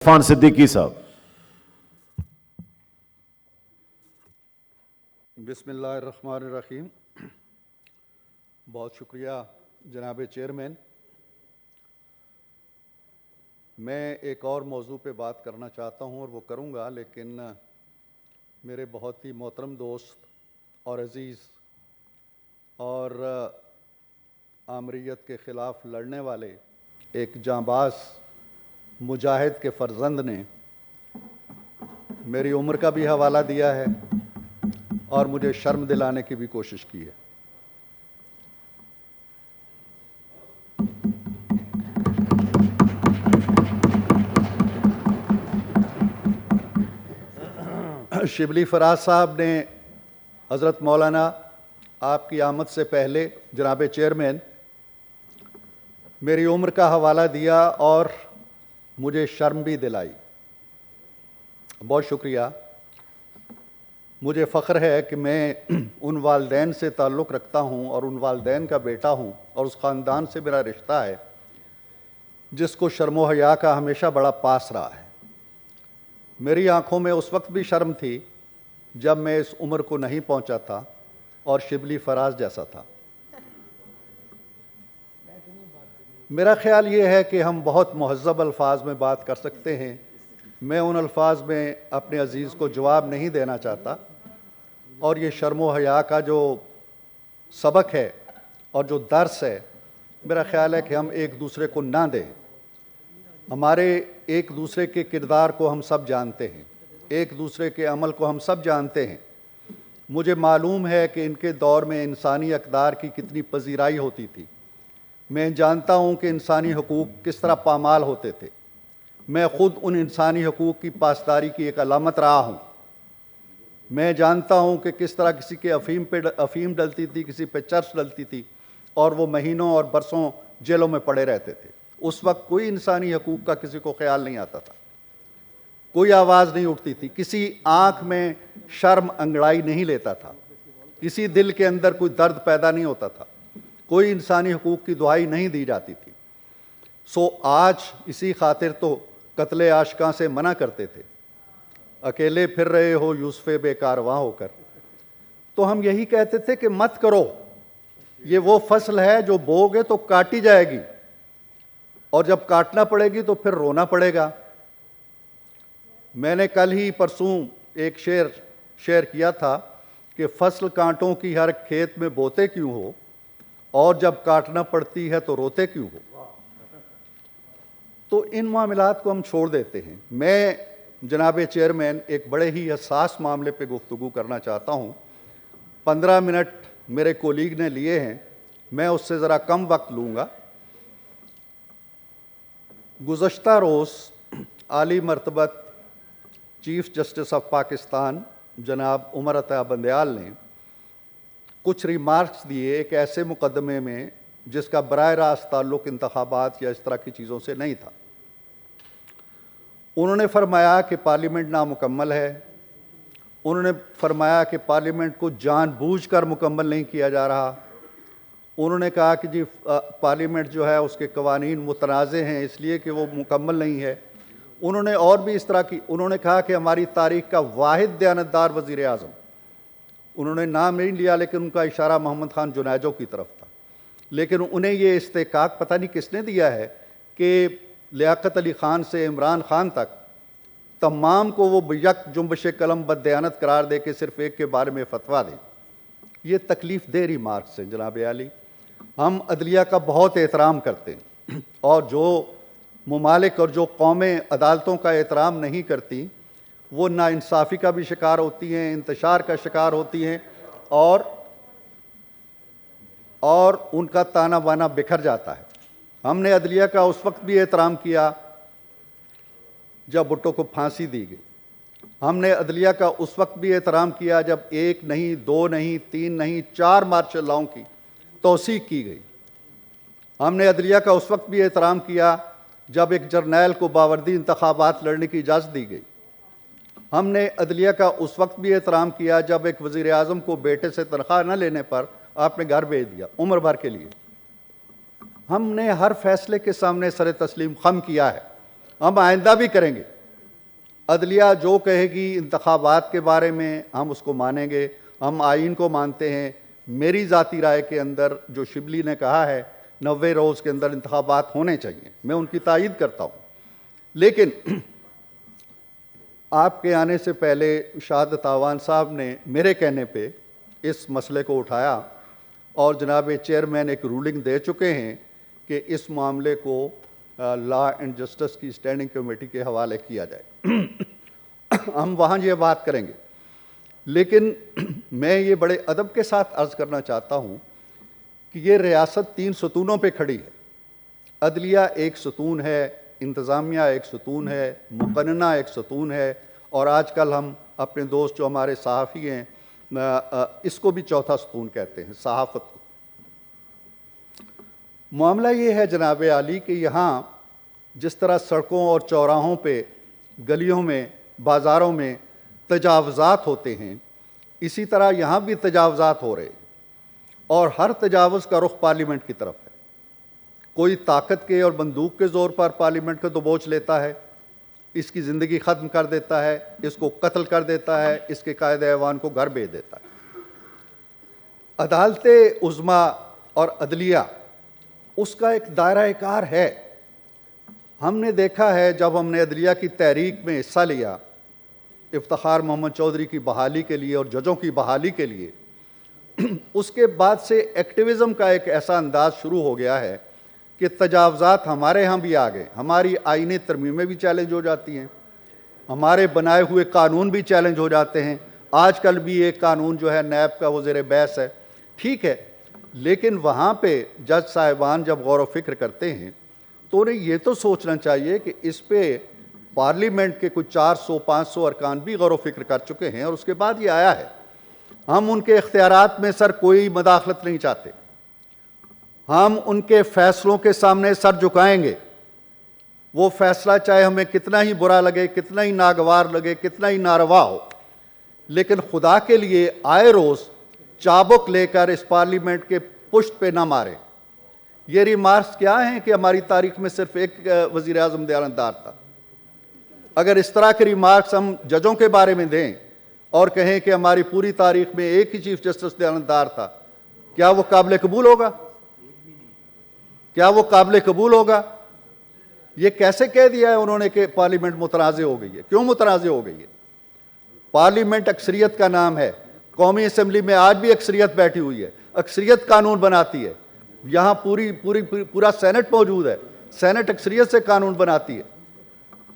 इरफान सिद्दीकी साहब। बिस्मिल्लाहिर्रहमानिर्रहीम। बहुत शुक्रिया जनाब चेयरमैन। मैं एक और मौजू पे बात करना चाहता हूँ और वो करूँगा, लेकिन मेरे बहुत ही मोहतरम दोस्त और अज़ीज़ और आमरीयत के ख़िलाफ़ लड़ने वाले एक जांबाज मुजाहिद के फ़र्जंद ने मेरी उम्र का भी हवाला दिया है और मुझे शर्म दिलाने की भी कोशिश की है। शिबली फराज साहब ने हज़रत मौलाना आपकी आमद से पहले जनाब चेयरमैन मेरी उम्र का हवाला दिया और मुझे शर्म भी दिलाई। बहुत शुक्रिया। मुझे फ़ख्र है कि मैं उन वालदैन से ताल्लुक़ रखता हूँ और उन वालदैन का बेटा हूँ और उस ख़ानदान से मेरा रिश्ता है जिसको शर्म व हया का हमेशा बड़ा पास रहा है। मेरी आँखों में उस वक्त भी शर्म थी जब मैं इस उम्र को नहीं पहुँचा था और शिबली फराज जैसा था। मेरा ख़्याल ये है कि हम बहुत महज़्ज़ब अल्फाज में बात कर सकते हैं। मैं उन अल्फाज में अपने अज़ीज़ को जवाब नहीं देना चाहता और ये शर्म व हया का जो सबक है और जो दर्स है, मेरा ख़्याल है कि हम एक दूसरे को ना दें। हमारे एक दूसरे के किरदार को हम सब जानते हैं, एक दूसरे के अमल को हम सब जानते हैं। मुझे मालूम है कि इनके दौर में इंसानी अक़दार की कितनी पजीराई होती थी। मैं जानता हूँ कि इंसानी हकूक़ किस तरह पामाल होते थे। मैं ख़ुद उन इंसानी हकूक़ की पासदारी की एक अलामत रहा हूँ। मैं जानता हूँ कि किस तरह किसी के अफ़ीम डलती थी, किसी पे चर्च डलती थी और वो महीनों और बरसों जेलों में पड़े रहते थे। उस वक्त कोई इंसानी हकूक़ का किसी को ख्याल नहीं आता था, कोई आवाज़ नहीं उठती थी, किसी आँख में शर्म अंगड़ाई नहीं लेता था, किसी दिल के अंदर कोई दर्द पैदा नहीं होता था, कोई इंसानी हकूक़ की दुहाई नहीं दी जाती थी। सो आज इसी खातिर तो कत्ले आशिकां से मना करते थे। अकेले फिर रहे हो यूसुफ़े बेकारवां होकर। तो हम यही कहते थे कि मत करो, ये वो फसल है जो बोओगे तो काटी जाएगी और जब काटना पड़ेगी तो फिर रोना पड़ेगा। मैंने कल ही परसों एक शेर किया था कि फसल कांटों की हर खेत में बोते क्यों हो और जब काटना पड़ती है तो रोते क्यों हो। तो इन मामलात को हम छोड़ देते हैं। मैं जनाब चेयरमैन एक बड़े ही हसास मामले पे गुफ्तगू करना चाहता हूँ। 15 मिनट मेरे कोलीग ने लिए हैं, मैं उससे ज़रा कम वक्त लूँगा। गुज़श्ता रोज़ आली मरतबत चीफ़ जस्टिस ऑफ पाकिस्तान जनाब उमर अता बंदयाल ने कुछ रिमार्क्स दिए एक ऐसे मुकदमे में जिसका बराह रास्त ताल्लुक़ इंतखाबात या इस तरह की चीज़ों से नहीं था। उन्होंने फरमाया कि पार्लियामेंट नामुकम्मल है। उन्होंने फरमाया कि पार्लियामेंट को जानबूझकर मुकम्मल नहीं किया जा रहा। उन्होंने कहा कि जी पार्लियामेंट जो है उसके कवानीन मुतनाज़े हैं इसलिए कि वो मुकम्मल नहीं है। उन्होंने और भी इस तरह की, उन्होंने कहा कि हमारी तारीख़ का वाहिद दयानतदार वज़ीर आज़म, उन्होंने नाम नहीं लिया लेकिन उनका इशारा मोहम्मद खान जुनैजो की तरफ था, लेकिन उन्हें ये इस्तेकाक पता नहीं किसने दिया है कि लियाकत अली ख़ान से इमरान ख़ान तक तमाम को वो यक जुम्बश कलम बददयानत करार दे के सिर्फ़ एक के बारे में फतवा दें। ये तकलीफ़ दे रिमार्क्स हैं जनाब आली। हम अदलिया का बहुत एहतराम करते हैं और जो ममालिक और जो कौमें अदालतों का एहतराम नहीं करती वो नाइंसाफ़ी का भी शिकार होती हैं, इंतशार का शिकार होती हैं और उनका ताना बाना बिखर जाता है। हमने अदलिया का उस वक्त भी एहतराम किया जब भुट्टो को फांसी दी गई। हमने अदलिया का उस वक्त भी एहतराम किया जब 1 नहीं, 2 नहीं, 3 नहीं, 4 मार्शल लॉ की तौसीक की गई। हमने अदलिया का उस वक्त भी एहतराम किया जब एक जर्नैल को बावर्दी इंतखाबात लड़ने की इजाज़त दी गई। हमने अदलिया का उस वक्त भी एहतराम किया जब एक वज़ीर आज़म को बेटे से तनख्वाह न लेने पर आपने घर भेज दिया उम्र भर के लिए। हमने हर फैसले के सामने सर तस्लीम खम किया है हम आइंदा भी करेंगे। अदलिया जो कहेगी इंतखाबात के बारे में हम उसको मानेंगे, हम आइन को मानते हैं। मेरी ज़ाती राय के अंदर जो शिबली ने कहा है 90 रोज़ के अंदर इंतखाबात होने चाहिए, मैं उनकी तायीद करता हूँ। लेकिन आपके आने से पहले शहादत आवान साहब ने मेरे कहने पे इस मसले को उठाया और जनाब चेयरमैन एक रूलिंग दे चुके हैं कि इस मामले को लॉ एंड जस्टिस की स्टैंडिंग कमेटी के हवाले किया जाए। हम वहाँ ये बात करेंगे। लेकिन मैं ये बड़े अदब के साथ अर्ज़ करना चाहता हूँ कि ये रियासत 3 सतूनों पे खड़ी है। अदलिया एक सतून है, इंतज़ामिया एक सतून है, मुक़न्नना एक सतून है, और आजकल हम अपने दोस्त जो हमारे सहाफ़ी हैं इसको भी चौथा सतून कहते हैं, सहाफ़त को। मामला ये है जनाब आली कि यहाँ जिस तरह सड़कों और चौराहों पे, गलियों में, बाज़ारों में तजावज़ात होते हैं, इसी तरह यहाँ भी तजावज़ात हो रहे हैं और हर तजावज़ का रुख पार्लियामेंट की तरफ है। कोई ताकत के और बंदूक के ज़ोर पर पार्लियामेंट को दबोच लेता है, इसकी ज़िंदगी ख़त्म कर देता है, इसको कत्ल कर देता है, इसके कायदे ऐवान को घर भेज देता है। अदालत उज़्मा और अदलिया उसका एक दायरा कार है। हमने देखा है जब हमने अदलिया की तहरीक में हिस्सा लिया इफ्तिखार मोहम्मद चौधरी की बहाली के लिए और जजों की बहाली के लिए, उसके बाद से एक्टिविज़म का एक ऐसा अंदाज शुरू हो गया है कि तजावज़ात हमारे यहाँ भी आ गए। हमारी आईनी तरमीमें भी चैलेंज हो जाती हैं, हमारे बनाए हुए कानून भी चैलेंज हो जाते हैं। आजकल भी एक कानून जो है नैब का वो ज़ेर बहस है, ठीक है, लेकिन वहाँ पे जज साहिबान जब गौर व फिक्र करते हैं तो उन्हें ये तो सोचना चाहिए कि इस पे पार्लियामेंट के कुछ 400-500 अरकान भी गौर व फिक्र कर चुके हैं और उसके बाद ये आया है। हम उनके इख्तियारात में सर कोई मदाखलत नहीं चाहते, हम उनके फ़ैसलों के सामने सर झुकाएंगे। वो फ़ैसला चाहे हमें कितना ही बुरा लगे, कितना ही नागवार लगे, कितना ही नारवा हो, लेकिन खुदा के लिए आए रोज़ चाबुक लेकर इस पार्लियामेंट के पुश्त पे ना मारें। ये रिमार्क्स क्या हैं कि हमारी तारीख में सिर्फ एक वज़ीर आज़म दयानतदार था। अगर इस तरह के रिमार्क्स हम जजों के बारे में दें और कहें कि हमारी पूरी तारीख में एक ही चीफ जस्टिस दयानतदार था, क्या वो काबिल कबूल होगा? क्या वो काबिल कबूल होगा? ये कैसे कह दिया है उन्होंने कि पार्लियामेंट मुतनाज़ हो गई है? क्यों मुतनाज़ हो गई है? पार्लियामेंट अक्सरियत का नाम है। कौमी असम्बली में आज भी अक्सरियत बैठी हुई है, अक्सरियत कानून बनाती है। यहाँ पूरा सेनेट मौजूद है, सेनेट अक्सरियत से कानून बनाती है।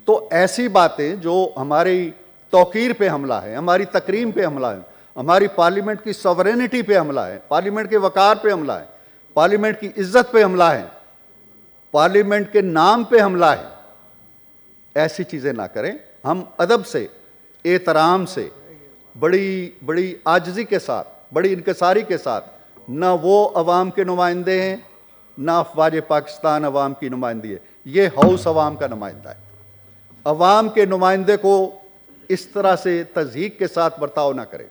तो ऐसी बातें जो हमारी तौकीर पे हमला है, हमारी तकरीम पे हमला है, हमारी पार्लियामेंट की सॉवरेनिटी पे हमला है, पार्लियामेंट के वकार पे हमला है, पार्लियामेंट की इज्जत पे हमला है, पार्लियामेंट के नाम पे हमला है, ऐसी चीज़ें ना करें। हम अदब से, एहतराम से, बड़ी आजिज़ी के साथ, बड़ी इनकसारी के साथ, ना वो अवाम के नुमाइंदे हैं, ना अफवाज पाकिस्तान अवाम की नुमाइंदी है, ये हाउस अवाम का नुमाइंदा है। अवाम के नुमाइंदे को इस तरह से तज़हीक के साथ बर्ताव ना करें।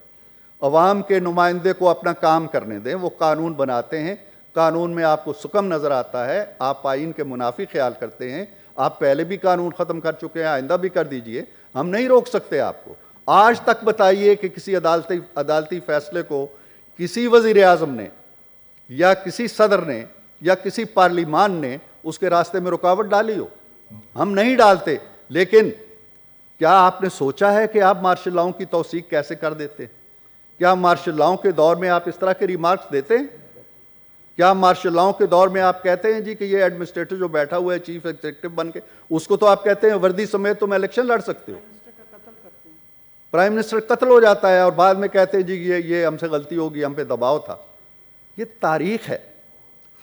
अवाम के नुमाइंदे को अपना काम करने दें। वो कानून बनाते हैं, कानून में आपको सुकम नज़र आता है, आप आइन के मुनाफी ख्याल करते हैं। आप पहले भी कानून ख़त्म कर चुके हैं, आइंदा भी कर दीजिए, हम नहीं रोक सकते आपको। आज तक बताइए कि किसी अदालती फ़ैसले को किसी वज़ीर आज़म ने या किसी सदर ने या किसी पार्लिमान ने उसके रास्ते में रुकावट डाली हो? हम नहीं डालते। लेकिन क्या आपने सोचा है कि आप मार्शल लॉ की तौसीक कैसे कर देते? क्या मार्शल लॉ के दौर में आप इस तरह के रिमार्क्स देते हैं? क्या मार्शल लॉ के दौर में आप कहते हैं जी कि ये एडमिनिस्ट्रेटर जो बैठा हुआ है चीफ एग्जीक्यूटिव बन के, उसको तो आप कहते हैं वर्दी समेत तुम इलेक्शन लड़ सकते हो? प्राइम मिनिस्टर कत्ल हो जाता है और बाद में कहते हैं जी ये हमसे गलती होगी, हम पे दबाव था। ये तारीख है,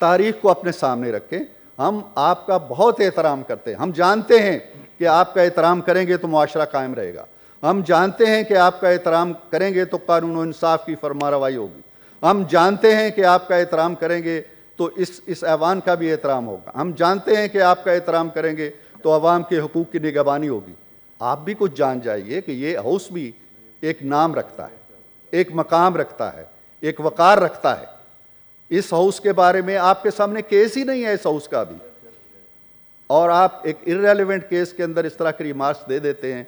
तारीख को अपने सामने रखें। हम आपका बहुत एहतराम करते हैं, हम जानते हैं कि आपका एहतराम करेंगे तो मुआशरा कायम रहेगा, हम जानते हैं कि आपका एहतराम करेंगे तो कानून और इंसाफ की फरमारवाई होगी, हम जानते हैं कि आपका एहतराम करेंगे तो इस ऐवान का भी एहतराम होगा, हम जानते हैं कि आपका एहतराम करेंगे तो अवाम के हकूक़ की निगहबानी होगी। आप भी कुछ जान जाइए कि ये हाउस भी एक नाम रखता है, एक मकाम रखता है, एक वक़ार रखता है। इस हाउस के बारे में आपके सामने केस ही नहीं है, इस हाउस का भी और आप एक इररेलेवेंट केस के अंदर इस तरह के रिमार्क्स दे देते हैं,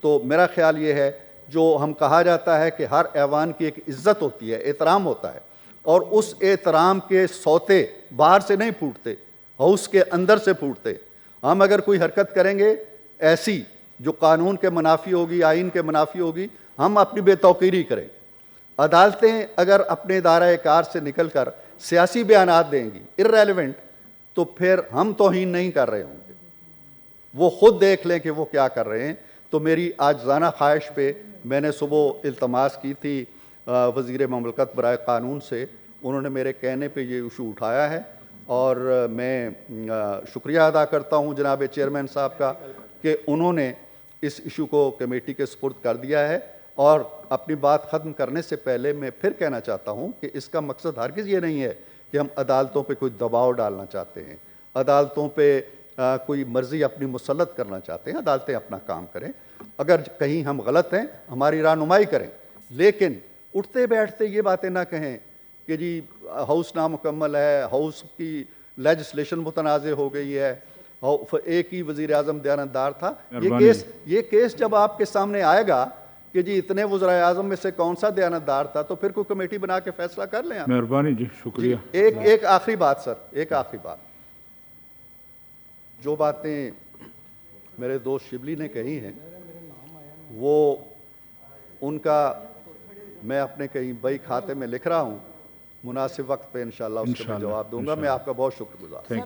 तो मेरा ख्याल ये है, जो हम कहा जाता है कि हर ऐवान की एक इज़्ज़त होती है, एहतराम होता है, और उस एहतराम के सौते बाहर से नहीं फूटते, हाउस के अंदर से फूटते। हम अगर कोई हरकत करेंगे ऐसी जो कानून के मुनाफी होगी, आइन के मुनाफी होगी, हम अपनी बेतौकीरी करेंगे। अदालतें अगर अपने दायरे कार से निकल कर सियासी बयानात देंगी इर्रेलेवेंट, तो फिर हम तौहीन नहीं कर रहे होंगे, वो खुद देख लें कि वो क्या कर रहे हैं। तो मेरी आजजाना ख्वाहिश पे मैंने सुबह इल्तमास की थी वज़ीर ममलकत बराए कानून से, उन्होंने मेरे कहने पे ये इशू उठाया है, और मैं शुक्रिया अदा करता हूँ जनाब चेयरमैन साहब का कि उन्होंने इस इशू को कमेटी के सुपुर्द कर दिया है। और अपनी बात ख़त्म करने से पहले मैं फिर कहना चाहता हूँ कि इसका मकसद हरगिज़ ये नहीं है कि हम अदालतों पे कोई दबाव डालना चाहते हैं, अदालतों पे कोई मर्ज़ी अपनी मुसल्लत करना चाहते हैं। अदालतें अपना काम करें, अगर कहीं हम गलत हैं हमारी रहनुमाई करें, लेकिन उठते बैठते ये बातें ना कहें कि जी हाउस नामुकम्मल है, हाउस की लेजिस्लेशन मुतनाज़ हो गई है, एक ही वज़ीर आज़म दयानतदार था। ये केस जब आपके सामने आएगा कि जी इतने वज़राए आज़म में से कौन सा दयानतदार था, तो फिर कोई कमेटी बना के फैसला कर लें आप। मेहरबानी जी, शुक्रिया। एक आखिरी बात सर, एक आखिरी बात, जो बातें मेरे दोस्त शिबली ने कही हैं, वो उनका मैं अपने कहीं बई खाते में लिख रहा हूँ, मुनासिब वक्त पे इंशाअल्लाह उसका मैं जवाब दूंगा। मैं आपका बहुत शुक्रगुजार।